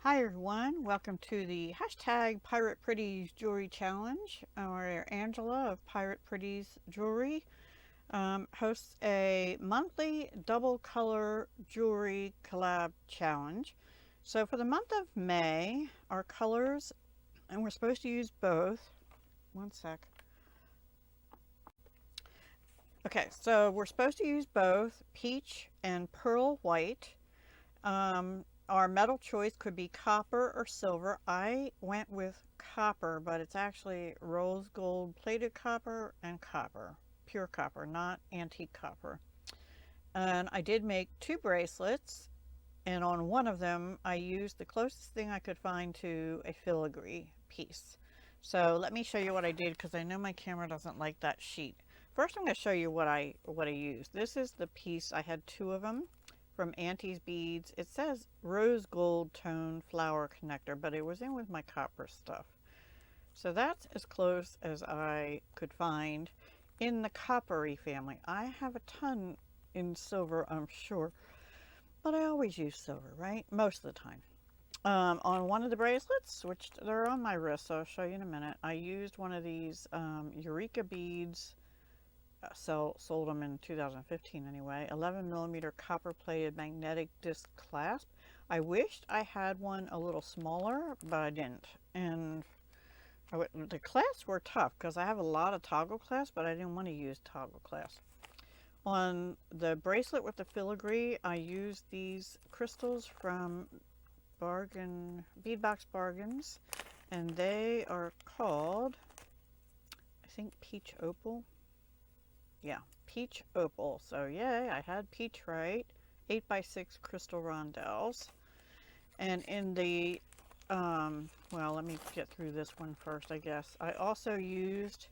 Hi everyone, welcome to the hashtag Pirate Pretties Jewelry Challenge, where Angela of Pirate Pretties Jewelry hosts a monthly double color jewelry collab challenge. So for the month of May, our colors, and we're supposed to use both. One sec. Okay, so we're supposed to use both peach and pearl white. Our metal choice could be copper or silver. I went with copper, but it's actually rose gold plated copper and copper, pure copper, not antique copper. And I did make two bracelets, and on one of them I used the closest thing I could find to a filigree piece. So let me show you what I did, because I know my camera doesn't like that sheet. First I'm going to show you what I used. This is the piece. I had two of them from Auntie's Beads. It says rose gold tone flower connector, but it was in with my copper stuff. So that's as close as I could find in the coppery family. I have a ton in silver, I'm sure, but I always use silver, right? Most of the time. On one of the bracelets, which they're on my wrist, so I'll show you in a minute, I used one of these Eureka beads. Sold them in 2015 anyway. 11 millimeter copper plated magnetic disc clasp. I wished I had one a little smaller, but I didn't. And the clasps were tough because I have a lot of toggle clasps, but I didn't want to use toggle clasps. On the bracelet with the filigree, I used these crystals from Beadbox Bargains, and they are called, I think, Peach Opal. Yeah, Peach Opal. So yay, I had peach right. 8x6 crystal rondelles. And in the, well, let me get through this one first, I guess. I also used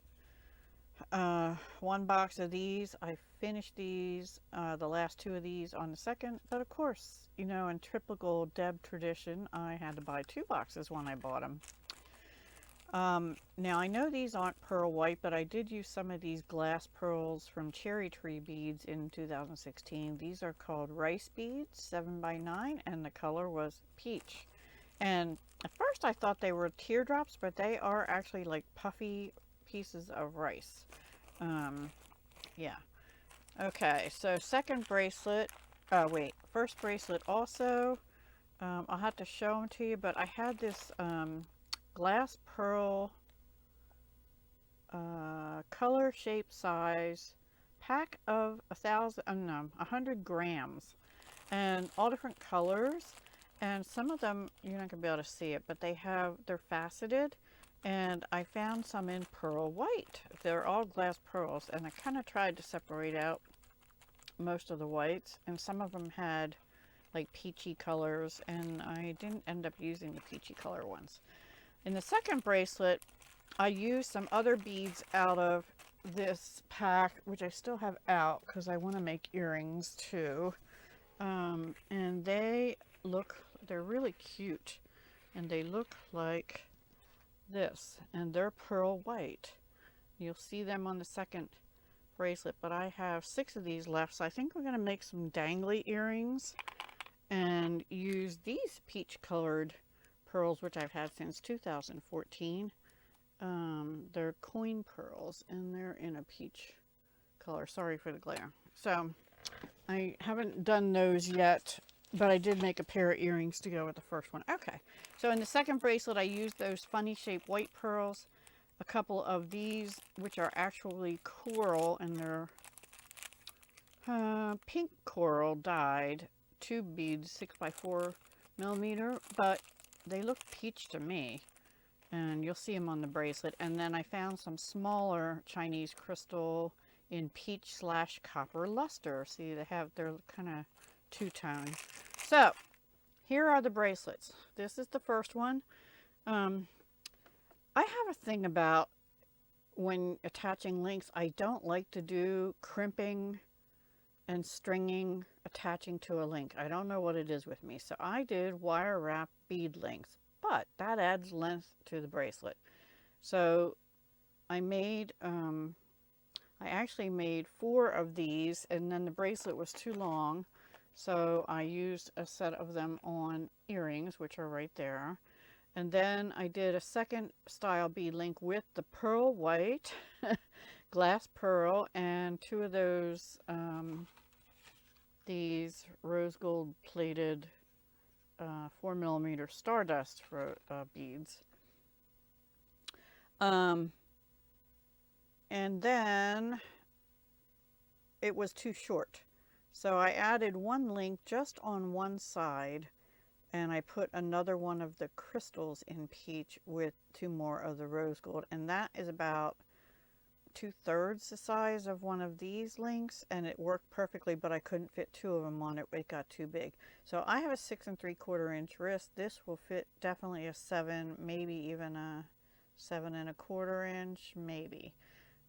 one box of these. I finished these, the last two of these on the second. But of course, you know, in typical Deb tradition, I had to buy two boxes when I bought them. Now I know these aren't pearl white, but I did use some of these glass pearls from Cherry Tree Beads in 2016. These are called rice beads, 7x9, and the color was peach. And at first I thought they were teardrops, but they are actually like puffy pieces of rice. Yeah. Okay, so second bracelet, wait, first bracelet also, I'll have to show them to you, but I had this, glass pearl color shape size pack of 100 grams, and all different colors, and some of them you're not gonna be able to see it, but they're faceted, and I found some in pearl white. They're all glass pearls, and I kind of tried to separate out most of the whites, and some of them had like peachy colors, and I didn't end up using the peachy color ones. In the second bracelet, I used some other beads out of this pack, which I still have out because I want to make earrings too. And they're really cute. And they look like this. And they're pearl white. You'll see them on the second bracelet, but I have 6 of these left. So I think we're going to make some dangly earrings and use these peach colored pearls, which I've had since 2014. They're coin pearls, and they're in a peach color. Sorry for the glare. So I haven't done those yet, but I did make a pair of earrings to go with the first one. Okay, so in the second bracelet, I used those funny shaped white pearls, a couple of these, which are actually coral, and they're pink coral dyed, tube beads, 6x4 millimeter, but they look peach to me, and you'll see them on the bracelet. And then I found some smaller Chinese crystal in peach / copper luster. See, they're kind of two-tone. So here are the bracelets. This is the first one. I have a thing about when attaching links, I don't like to do crimping and stringing attaching to a link. I don't know what it is with me. So I did wire wrap bead links, but that adds length to the bracelet. So I actually made 4 of these, and then the bracelet was too long. So I used a set of them on earrings, which are right there. And then I did a second style bead link with the pearl white, glass pearl, and two of those, these rose gold plated 4mm stardust beads. Um, and then it was too short. So I added one link just on one side, and I put another one of the crystals in peach with two more of the rose gold, and that is about 2/3 the size of one of these links, and it worked perfectly, but I couldn't fit two of them on it. It got too big. So I have a 6 3/4 inch wrist. This will fit definitely a 7, maybe even a 7 1/4 inch, maybe,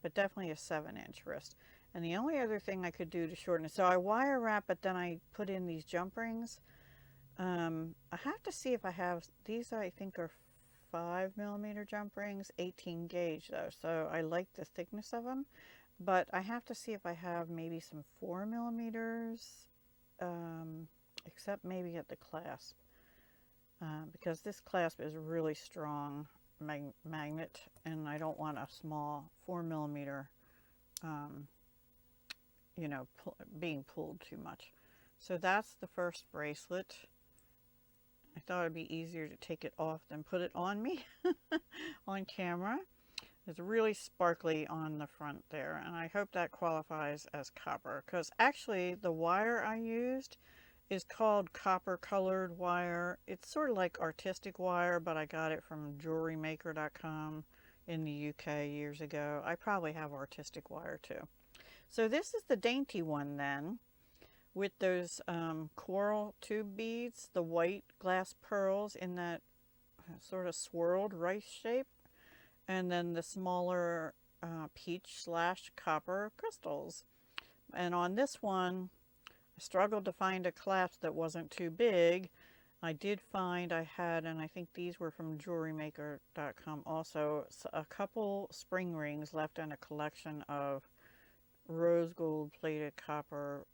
but definitely a 7-inch wrist. And the only other thing I could do to shorten it, so I wire wrap, but then I put in these jump rings. I have to see if I have these. I think are 5mm jump rings, 18 gauge though, so I like the thickness of them, but I have to see if I have maybe some 4mm, except maybe at the clasp, because this clasp is really strong magnet, and I don't want a small 4mm, you know, being pulled too much. So that's the first bracelet. I thought it'd be easier to take it off than put it on me on camera. It's really sparkly on the front there, and I hope that qualifies as copper, because actually the wire I used is called copper colored wire. It's sort of like artistic wire, but I got it from jewelrymaker.com in the UK years ago. I probably have artistic wire too. So this is the dainty one then, with those coral tube beads, the white glass pearls in that sort of swirled rice shape, and then the smaller peach slash copper crystals. And on this one, I struggled to find a clasp that wasn't too big. I did find I had, and I think these were from jewelrymaker.com also, a couple spring rings left in a collection of rose gold plated copper.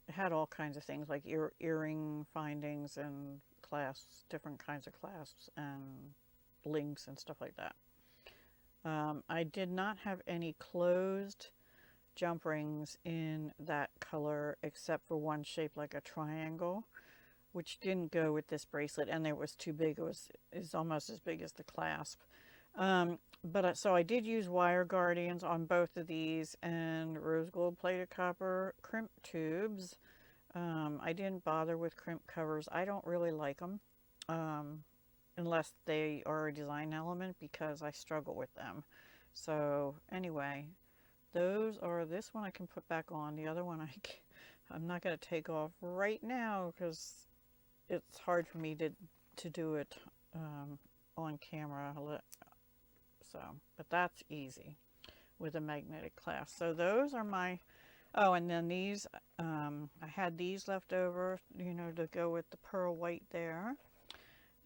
It had all kinds of things like earring findings and clasps, different kinds of clasps and links and stuff like that. I did not have any closed jump rings in that color except for one shaped like a triangle, which didn't go with this bracelet, and it was too big. It's almost as big as the clasp. So I did use wire guardians on both of these and rose gold plated copper crimp tubes. I didn't bother with crimp covers. I don't really like them unless they are a design element, because I struggle with them. So anyway, those are, this one I can put back on. The other one I'm not going to take off right now because it's hard for me to do it on camera. So, but that's easy with a magnetic clasp. So those are my, oh, and then these, I had these left over, you know, to go with the pearl white there.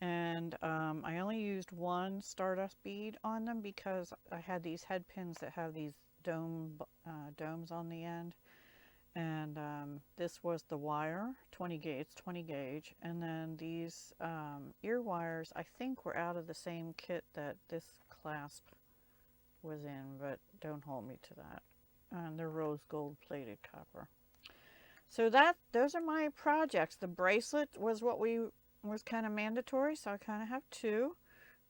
And I only used one stardust bead on them because I had these head pins that have these domes on the end. And this was the wire, 20 gauge, and then these ear wires I think were out of the same kit that this clasp was in, but don't hold me to that. And they're rose gold plated copper. So those are my projects. The bracelet was was kind of mandatory, so I kind of have two.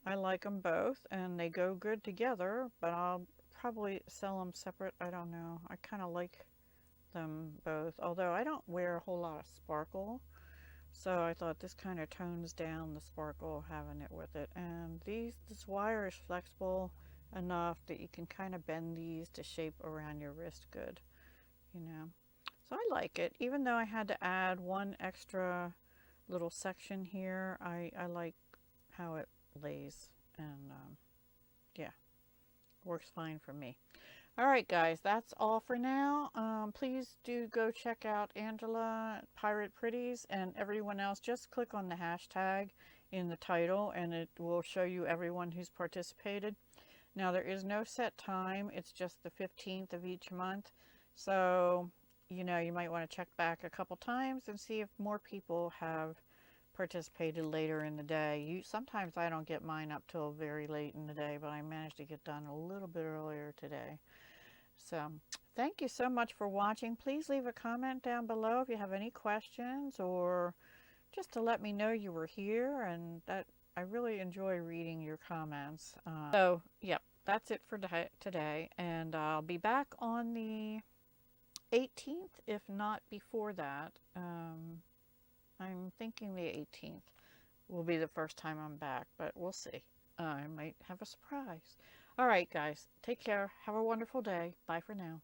I like them both, and they go good together, but I'll probably sell them separate. I don't know. I kind of like them both, although I don't wear a whole lot of sparkle, so I thought this kind of tones down the sparkle having it with it. And this wire is flexible enough that you can kind of bend these to shape around your wrist good, you know. So I like it, even though I had to add one extra little section here. I like how it lays, and yeah, works fine for me. All right, guys, that's all for now. Please do go check out Angela, Pirate Pretties, and everyone else. Just click on the hashtag in the title, and it will show you everyone who's participated. Now, there is no set time. It's just the 15th of each month. So you know, you might want to check back a couple times and see if more people have participated later in the day. Sometimes I don't get mine up till very late in the day, but I managed to get done a little bit earlier today. So thank you so much for watching. Please leave a comment down below if you have any questions, or just to let me know you were here, and that I really enjoy reading your comments. So yep, that's it for today, and I'll be back on the 18th, if not before that. I'm thinking the 18th will be the first time I'm back, but we'll see. I might have a surprise. All right, guys, take care. Have a wonderful day. Bye for now.